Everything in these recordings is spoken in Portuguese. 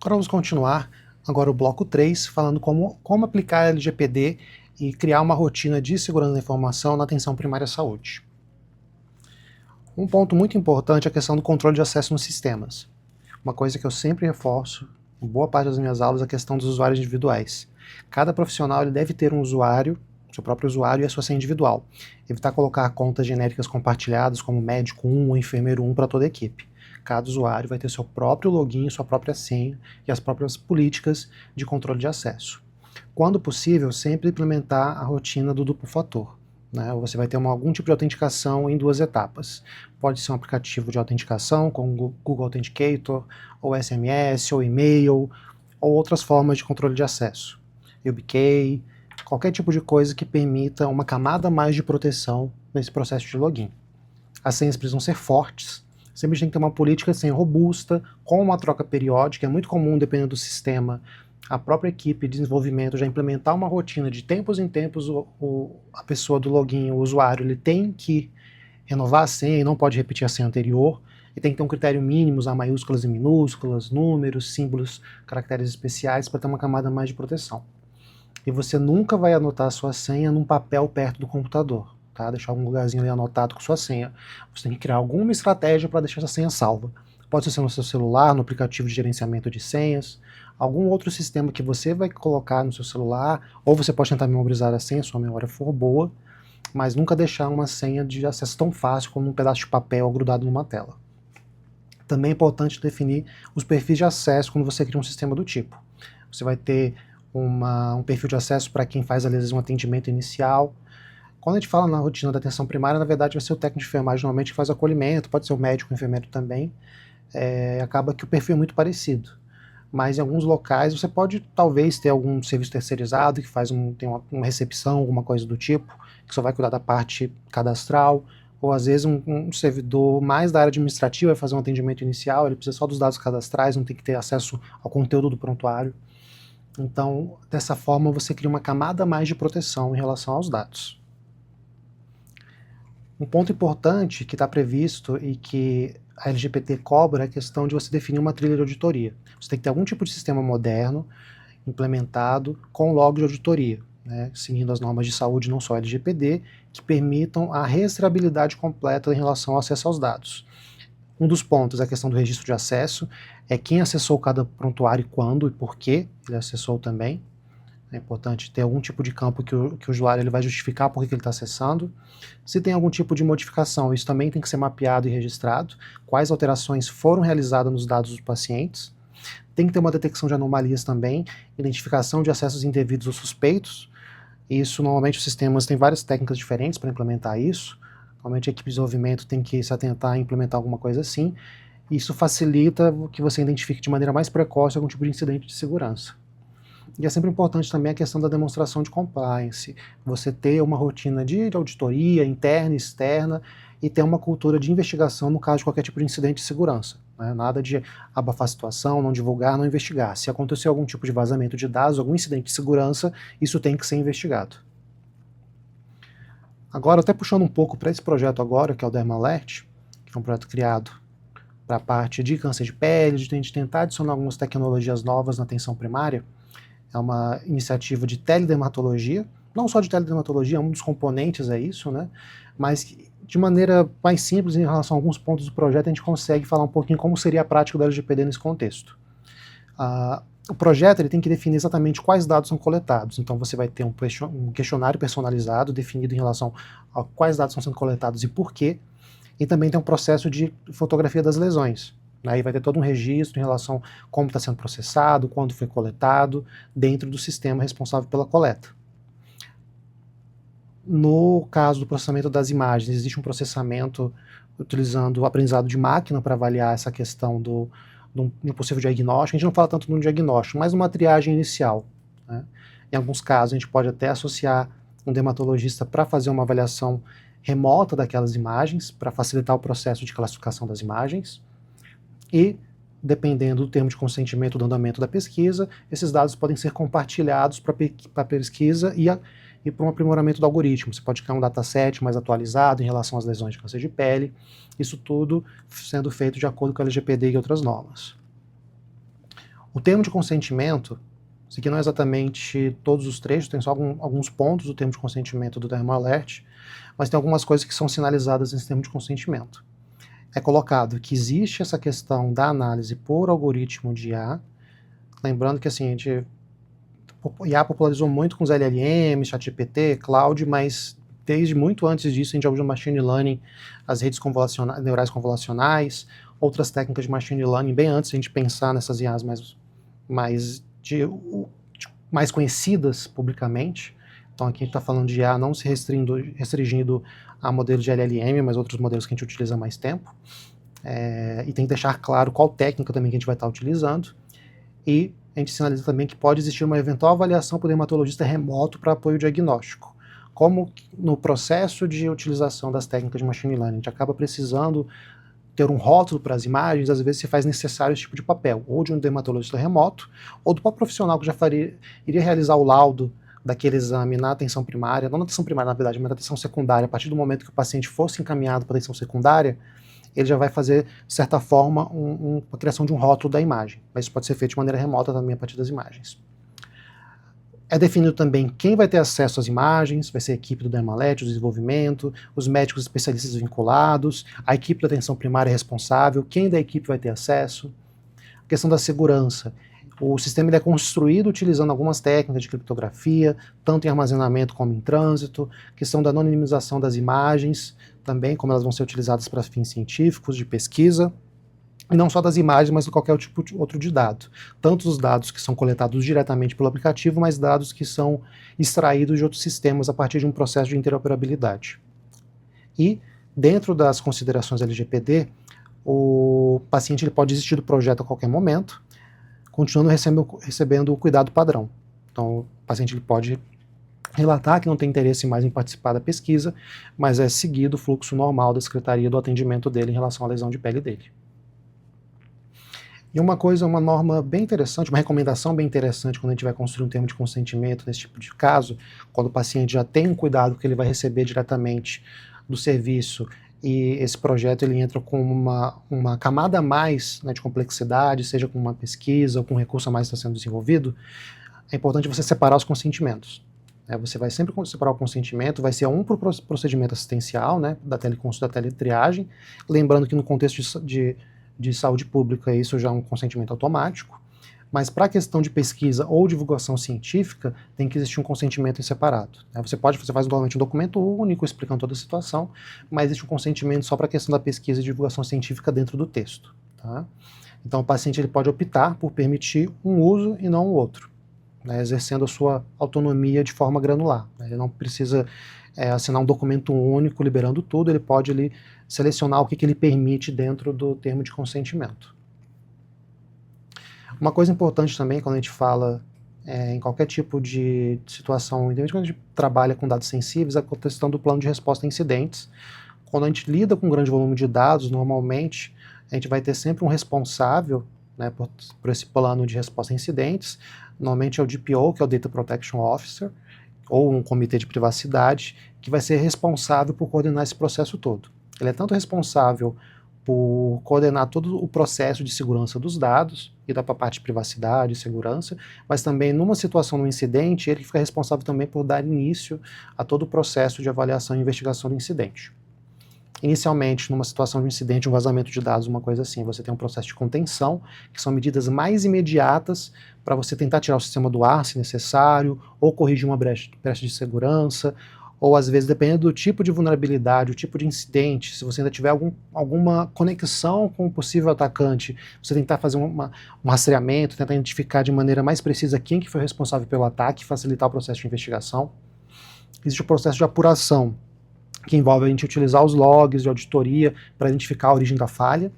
Agora vamos continuar, agora o bloco 3, falando como aplicar a LGPD e criar uma rotina de segurança da informação na atenção primária à saúde. Um ponto muito importante é a questão do controle de acesso nos sistemas. Uma coisa que eu sempre reforço, em boa parte das minhas aulas, é a questão dos usuários individuais. Cada profissional ele deve ter um usuário, seu próprio usuário e a sua senha individual. Evitar colocar contas genéricas compartilhadas, como médico 1 ou enfermeiro 1 para toda a equipe. Cada usuário vai ter seu próprio login, sua própria senha e as próprias políticas de controle de acesso. Quando possível, sempre implementar a rotina do duplo fator. Né? Você vai ter algum tipo de autenticação em 2 etapas. Pode ser um aplicativo de autenticação, como o Google Authenticator, ou SMS, ou e-mail, ou outras formas de controle de acesso. YubiKey, qualquer tipo de coisa que permita uma camada a mais de proteção nesse processo de login. As senhas precisam ser fortes, sempre tem que ter uma política de senha robusta, com uma troca periódica. É muito comum, dependendo do sistema, a própria equipe de desenvolvimento já implementar uma rotina de tempos em tempos a pessoa do login, o usuário, ele tem que renovar a senha e não pode repetir a senha anterior, e tem que ter um critério mínimo, usar maiúsculas e minúsculas, números, símbolos, caracteres especiais para ter uma camada mais de proteção. E você nunca vai anotar a sua senha num papel perto do computador, tá? Deixar algum lugarzinho ali anotado com sua senha. Você tem que criar alguma estratégia para deixar essa senha salva. Pode ser no seu celular, no aplicativo de gerenciamento de senhas, algum outro sistema que você vai colocar no seu celular, ou você pode tentar memorizar a senha se sua memória for boa, mas nunca deixar uma senha de acesso tão fácil como um pedaço de papel grudado numa tela. Também é importante definir os perfis de acesso quando você cria um sistema do tipo. Você vai ter um perfil de acesso para quem faz, às vezes, um atendimento inicial. Quando a gente fala na rotina da atenção primária, na verdade vai ser o técnico de enfermagem normalmente que faz acolhimento, pode ser o médico, o enfermeiro também. Acaba que o perfil é muito parecido. Mas em alguns locais você pode talvez ter algum serviço terceirizado que tem uma recepção, alguma coisa do tipo, que só vai cuidar da parte cadastral, ou às vezes um servidor mais da área administrativa vai fazer um atendimento inicial, ele precisa só dos dados cadastrais, não tem que ter acesso ao conteúdo do prontuário. Então, dessa forma, você cria uma camada a mais de proteção em relação aos dados. Um ponto importante que está previsto e que a LGPD cobra é a questão de você definir uma trilha de auditoria. Você tem que ter algum tipo de sistema moderno, implementado, com logs de auditoria, né, seguindo as normas de saúde, não só LGPD, que permitam a rastreabilidade completa em relação ao acesso aos dados. Um dos pontos é a questão do registro de acesso, é quem acessou cada prontuário, quando e por que ele acessou também. É importante ter algum tipo de campo que o usuário ele vai justificar por que ele está acessando. Se tem algum tipo de modificação, isso também tem que ser mapeado e registrado. Quais alterações foram realizadas nos dados dos pacientes. Tem que ter uma detecção de anomalias também, identificação de acessos indevidos ou suspeitos. Isso, normalmente, os sistemas têm várias técnicas diferentes para implementar isso. Normalmente a equipe de desenvolvimento tem que se atentar a implementar alguma coisa assim. Isso facilita que você identifique de maneira mais precoce algum tipo de incidente de segurança. E é sempre importante também a questão da demonstração de compliance, você ter uma rotina de auditoria interna e externa e ter uma cultura de investigação no caso de qualquer tipo de incidente de segurança. Né? Nada de abafar a situação, não divulgar, não investigar. Se acontecer algum tipo de vazamento de dados, algum incidente de segurança, isso tem que ser investigado. Agora, até puxando um pouco para esse projeto agora, que é o DermaAlert, que é um projeto criado para a parte de câncer de pele, de a gente tentar adicionar algumas tecnologias novas na atenção primária. É uma iniciativa de teledermatologia, não só de teledermatologia, um dos componentes é isso, né? Mas de maneira mais simples em relação a alguns pontos do projeto, a gente consegue falar um pouquinho como seria a prática do LGPD nesse contexto. O projeto ele tem que definir exatamente quais dados são coletados, então você vai ter um questionário personalizado definido em relação a quais dados estão sendo coletados e por quê, e também tem um processo de fotografia das lesões. Aí vai ter todo um registro em relação a como está sendo processado, quando foi coletado, dentro do sistema responsável pela coleta. No caso do processamento das imagens, existe um processamento utilizando o aprendizado de máquina para avaliar essa questão do possível diagnóstico. A gente não fala tanto no diagnóstico, mas numa triagem inicial. Né? Em alguns casos, a gente pode até associar um dermatologista para fazer uma avaliação remota daquelas imagens, para facilitar o processo de classificação das imagens. E, dependendo do termo de consentimento do andamento da pesquisa, esses dados podem ser compartilhados para a pesquisa e para um aprimoramento do algoritmo. Você pode criar um dataset mais atualizado em relação às lesões de câncer de pele, isso tudo sendo feito de acordo com a LGPD e outras normas. O termo de consentimento, isso aqui não é exatamente todos os trechos, tem só alguns pontos do termo de consentimento do ThermoAlert, mas tem algumas coisas que são sinalizadas nesse termo de consentimento. É colocado que existe essa questão da análise por algoritmo de IA, lembrando que assim, IA popularizou muito com os LLMs, ChatGPT, Cloud, mas desde muito antes disso a gente já usa machine learning, as redes neurais convolucionais, outras técnicas de machine learning, bem antes de a gente pensar nessas IAs mais conhecidas publicamente. Então aqui a gente está falando de IA não se restringindo a modelos de LLM, mas outros modelos que a gente utiliza há mais tempo. E tem que deixar claro qual técnica também que a gente vai estar utilizando. E a gente sinaliza também que pode existir uma eventual avaliação por dermatologista remoto para apoio diagnóstico. Como no processo de utilização das técnicas de machine learning, a gente acaba precisando ter um rótulo para as imagens, às vezes se faz necessário esse tipo de papel, ou de um dermatologista remoto, ou do próprio profissional que já iria realizar o laudo daquele exame na atenção primária, não na atenção primária na verdade, mas na atenção secundária. A partir do momento que o paciente fosse encaminhado para a atenção secundária, ele já vai fazer, de certa forma, a criação de um rótulo da imagem, mas isso pode ser feito de maneira remota também a partir das imagens. É definido também quem vai ter acesso às imagens, vai ser a equipe do ThermoAlert, o desenvolvimento, os médicos especialistas vinculados, a equipe da atenção primária responsável, quem da equipe vai ter acesso. A questão da segurança. O sistema ele é construído utilizando algumas técnicas de criptografia, tanto em armazenamento como em trânsito, questão da anonimização das imagens, também como elas vão ser utilizadas para fins científicos, de pesquisa, e não só das imagens, mas de qualquer tipo outro de dado. Tanto os dados que são coletados diretamente pelo aplicativo, mas dados que são extraídos de outros sistemas a partir de um processo de interoperabilidade. E, dentro das considerações LGPD, o paciente ele pode desistir do projeto a qualquer momento, continuando recebendo o cuidado padrão. Então, o paciente ele pode relatar que não tem interesse mais em participar da pesquisa, mas é seguido o fluxo normal da secretaria do atendimento dele em relação à lesão de pele dele. E uma norma bem interessante, uma recomendação bem interessante quando a gente vai construir um termo de consentimento nesse tipo de caso, quando o paciente já tem um cuidado que ele vai receber diretamente do serviço e esse projeto ele entra com uma camada a mais, né, de complexidade, seja com uma pesquisa ou com um recurso a mais que está sendo desenvolvido, é importante você separar os consentimentos. Você vai sempre separar o consentimento, vai ser um para o procedimento assistencial, né, da teleconsulta, da teletriagem, lembrando que no contexto de saúde pública isso já é um consentimento automático, mas para a questão de pesquisa ou divulgação científica tem que existir um consentimento em separado. Você faz normalmente um documento único explicando toda a situação, mas existe um consentimento só para a questão da pesquisa e divulgação científica dentro do texto. Tá? Então o paciente ele pode optar por permitir um uso e não o outro, né, exercendo a sua autonomia de forma granular. Ele não precisa assinar um documento único liberando tudo, ele pode ali selecionar o que ele permite dentro do termo de consentimento. Uma coisa importante também quando a gente fala em qualquer tipo de situação, quando a gente trabalha com dados sensíveis, a questão do plano de resposta a incidentes. Quando a gente lida com um grande volume de dados, normalmente a gente vai ter sempre um responsável, né, por esse plano de resposta a incidentes. Normalmente é o DPO, que é o Data Protection Officer, ou um comitê de privacidade, que vai ser responsável por coordenar esse processo todo. Ele é tanto responsável por coordenar todo o processo de segurança dos dados, e da parte de privacidade e segurança, mas também numa situação, num incidente, ele fica responsável também por dar início a todo o processo de avaliação e investigação do incidente. Inicialmente, numa situação de um incidente, um vazamento de dados, uma coisa assim, você tem um processo de contenção, que são medidas mais imediatas para você tentar tirar o sistema do ar, se necessário, ou corrigir uma brecha de segurança, ou às vezes, dependendo do tipo de vulnerabilidade, o tipo de incidente, se você ainda tiver alguma conexão com o possível atacante, você tentar fazer um rastreamento, tentar identificar de maneira mais precisa quem que foi responsável pelo ataque, facilitar o processo de investigação. Existe o processo de apuração, que envolve a gente utilizar os logs de auditoria para identificar a origem da falha,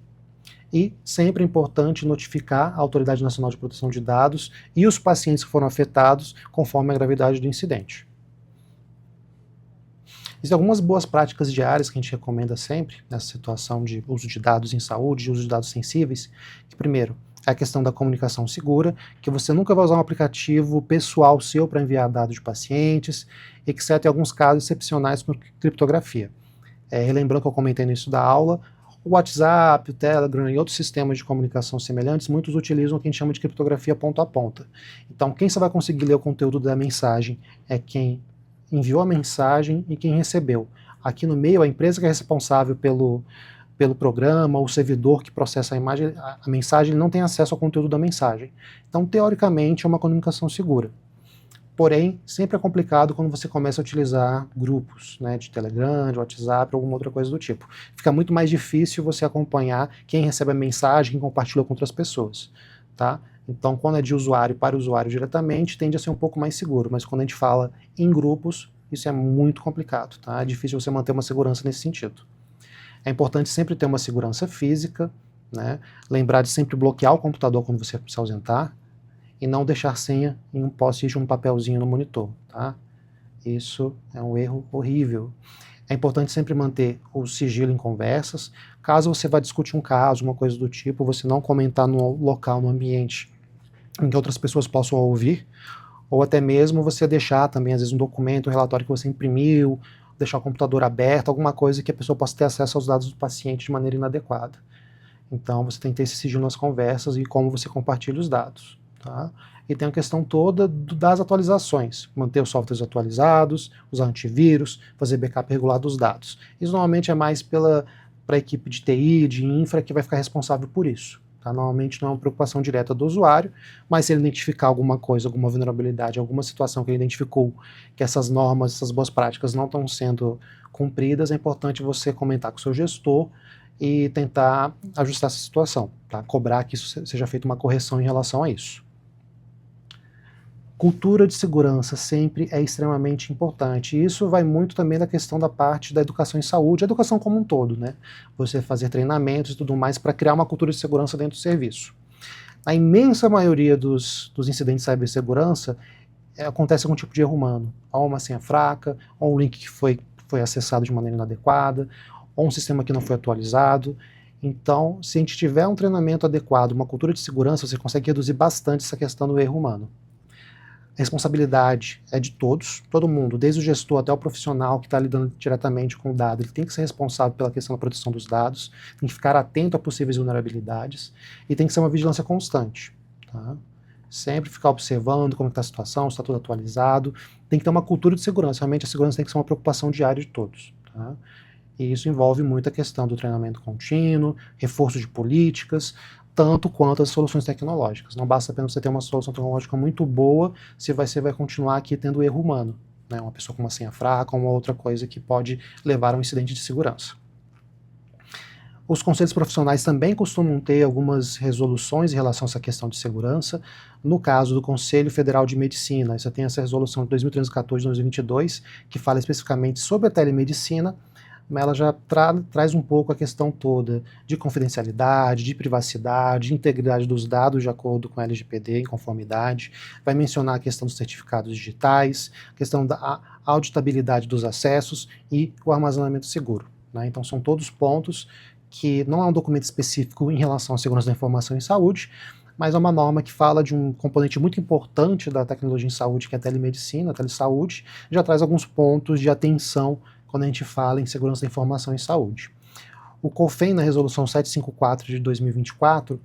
e sempre é importante notificar a Autoridade Nacional de Proteção de Dados e os pacientes que foram afetados conforme a gravidade do incidente. Existem algumas boas práticas diárias que a gente recomenda sempre nessa situação de uso de dados em saúde, de uso de dados sensíveis, que primeiro é a questão da comunicação segura, que você nunca vai usar um aplicativo pessoal seu para enviar dados de pacientes, exceto em alguns casos excepcionais com criptografia. Relembrando que eu comentei no início da aula, O WhatsApp, o Telegram e outros sistemas de comunicação semelhantes, muitos utilizam o que a gente chama de criptografia ponta a ponta. Então, quem só vai conseguir ler o conteúdo da mensagem é quem enviou a mensagem e quem recebeu. Aqui no meio, a empresa que é responsável pelo programa, o servidor que processa a mensagem, ele não tem acesso ao conteúdo da mensagem. Então, teoricamente, é uma comunicação segura. Porém, sempre é complicado quando você começa a utilizar grupos, né, de Telegram, de WhatsApp, alguma outra coisa do tipo. Fica muito mais difícil você acompanhar quem recebe a mensagem, quem compartilha com outras pessoas, tá? Então, quando é de usuário para usuário diretamente, tende a ser um pouco mais seguro, mas quando a gente fala em grupos, isso é muito complicado, tá? É difícil você manter uma segurança nesse sentido. É importante sempre ter uma segurança física, né? Lembrar de sempre bloquear o computador quando você se ausentar, e não deixar senha em um post-it ou um papelzinho no monitor, tá? Isso é um erro horrível. É importante sempre manter o sigilo em conversas. Caso você vá discutir um caso, uma coisa do tipo, você não comentar no local, no ambiente em que outras pessoas possam ouvir, ou até mesmo você deixar também, às vezes, um documento, um relatório que você imprimiu, deixar o computador aberto, alguma coisa que a pessoa possa ter acesso aos dados do paciente de maneira inadequada. Então, você tem que ter esse sigilo nas conversas e como você compartilha os dados. Tá? E tem a questão toda das atualizações, manter os softwares atualizados, usar antivírus, fazer backup regular dos dados. Isso normalmente é mais para a equipe de TI, de infra, que vai ficar responsável por isso. Tá? Normalmente não é uma preocupação direta do usuário, mas se ele identificar alguma coisa, alguma vulnerabilidade, alguma situação que ele identificou que essas normas, essas boas práticas não estão sendo cumpridas, é importante você comentar com o seu gestor e tentar ajustar essa situação, tá? Cobrar que isso seja feita uma correção em relação a isso. Cultura de segurança sempre é extremamente importante. E isso vai muito também da questão da parte da educação em saúde, a educação como um todo, né? Você fazer treinamentos e tudo mais para criar uma cultura de segurança dentro do serviço. A imensa maioria dos incidentes de cibersegurança acontece algum tipo de erro humano. Ou uma senha fraca, ou um link que foi acessado de maneira inadequada, ou um sistema que não foi atualizado. Então, se a gente tiver um treinamento adequado, uma cultura de segurança, você consegue reduzir bastante essa questão do erro humano. A responsabilidade é de todos, todo mundo, desde o gestor até o profissional que está lidando diretamente com o dado, ele tem que ser responsável pela questão da proteção dos dados, tem que ficar atento a possíveis vulnerabilidades e tem que ser uma vigilância constante. Tá? Sempre ficar observando como está a situação, se está tudo atualizado, tem que ter uma cultura de segurança, realmente a segurança tem que ser uma preocupação diária de todos. Tá? E isso envolve muito a questão do treinamento contínuo, reforço de políticas, tanto quanto as soluções tecnológicas. Não basta apenas você ter uma solução tecnológica muito boa se você vai continuar aqui tendo erro humano, né? Uma pessoa com uma senha fraca, ou uma outra coisa que pode levar a um incidente de segurança. Os conselhos profissionais também costumam ter algumas resoluções em relação a essa questão de segurança. No caso do Conselho Federal de Medicina, você tem essa resolução de 2314 de 2022, que fala especificamente sobre a telemedicina, mas ela já traz um pouco a questão toda de confidencialidade, de privacidade, de integridade dos dados de acordo com a LGPD, em conformidade, vai mencionar a questão dos certificados digitais, a questão da auditabilidade dos acessos e o armazenamento seguro. Né? Então são todos pontos que não é um documento específico em relação à segurança da informação em saúde, mas é uma norma que fala de um componente muito importante da tecnologia em saúde, que é a telemedicina, a telesaúde, já traz alguns pontos de atenção quando a gente fala em segurança da informação em saúde. O COFEN, na resolução 754 de 2024,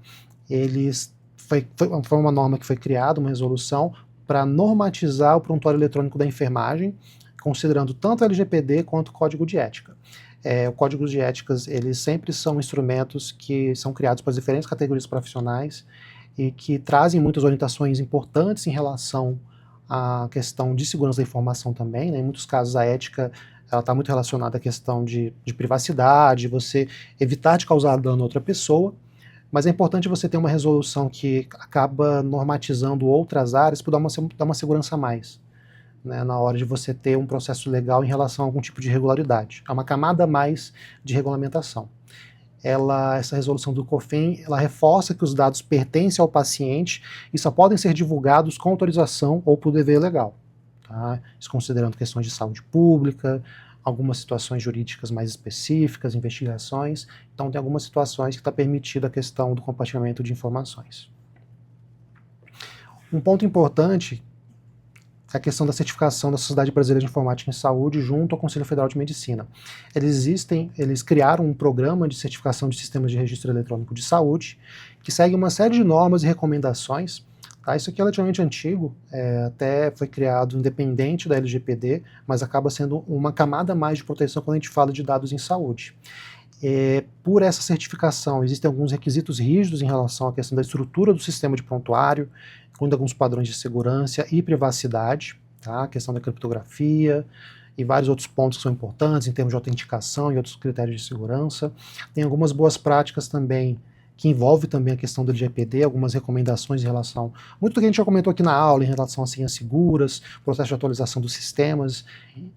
foi uma norma que foi criada, uma resolução, para normatizar o prontuário eletrônico da enfermagem, considerando tanto a LGPD quanto o Código de Ética. O Código de Éticas, eles sempre são instrumentos que são criados para as diferentes categorias profissionais e que trazem muitas orientações importantes em relação à questão de segurança da informação também, né? Em muitos casos a ética ela está muito relacionada à questão de privacidade, você evitar de causar dano a outra pessoa, mas é importante você ter uma resolução que acaba normatizando outras áreas para dar uma segurança a mais, né, na hora de você ter um processo legal em relação a algum tipo de irregularidade. É uma camada a mais de regulamentação. Essa resolução do COFEN, ela reforça que os dados pertencem ao paciente e só podem ser divulgados com autorização ou por dever legal. Tá? Isso considerando questões de saúde pública, algumas situações jurídicas mais específicas, investigações. Então tem algumas situações que está permitida a questão do compartilhamento de informações. Um ponto importante é a questão da certificação da Sociedade Brasileira de Informática em Saúde junto ao Conselho Federal de Medicina. Eles criaram um programa de certificação de sistemas de registro eletrônico de saúde, que segue uma série de normas e recomendações. Tá? Isso aqui é relativamente antigo, até foi criado independente da LGPD, mas acaba sendo uma camada a mais de proteção quando a gente fala de dados em saúde. Por essa certificação, existem alguns requisitos rígidos em relação à questão da estrutura do sistema de prontuário, incluindo alguns padrões de segurança e privacidade, tá? A questão da criptografia e vários outros pontos que são importantes em termos de autenticação e outros critérios de segurança. Tem algumas boas práticas também que envolve também a questão do LGPD, algumas recomendações em relação, muito do que a gente já comentou aqui na aula, em relação a senhas seguras, processo de atualização dos sistemas,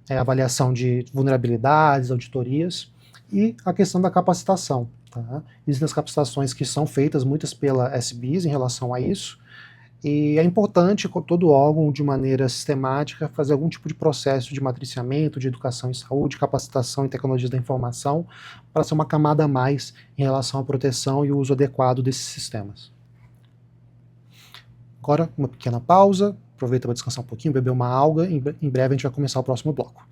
avaliação de vulnerabilidades, auditorias, e a questão da capacitação. Tá? Existem as capacitações que são feitas, muitas pela SBIS em relação a isso, e é importante todo órgão, de maneira sistemática, fazer algum tipo de processo de matriciamento, de educação em saúde, capacitação em tecnologias da informação, para ser uma camada a mais em relação à proteção e o uso adequado desses sistemas. Agora, uma pequena pausa, aproveita para descansar um pouquinho, beber uma água, em breve a gente vai começar o próximo bloco.